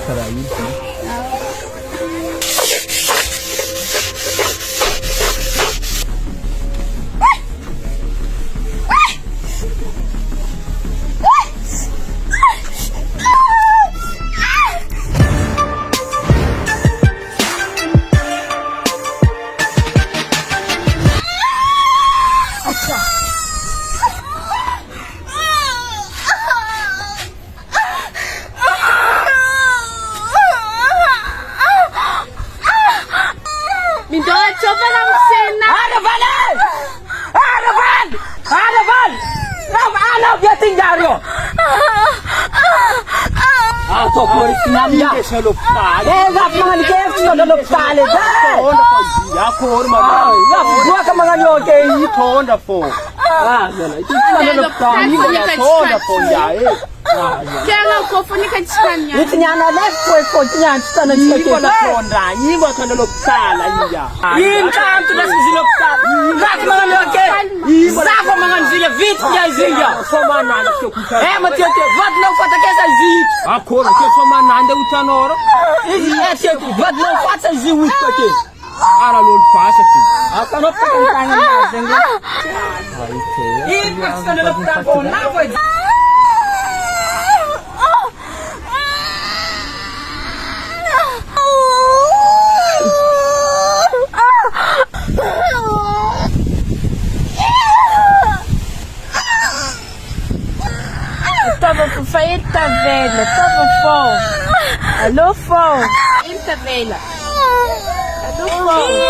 كرايين Kaya kufunika chikanya. Itinyana lefo itinyana tsana Ibo na tonda, ibo tona lokala iya. Intanto nasizilo kutala. Ngati mga loke. Zafo mga nzile vit ya zilya. Soma nanda shokuta. Matete vat no fata kesa zit. Akoro ke soma nanda utanoro. Tete vat no fata ziwit kote. Ara lol pasa ti. Akano pakantanga na zenga. Ibo tsana lokta ko na ko. Tava feita velha, tava fome. Alô, fome. Feita velha. Alô, fome.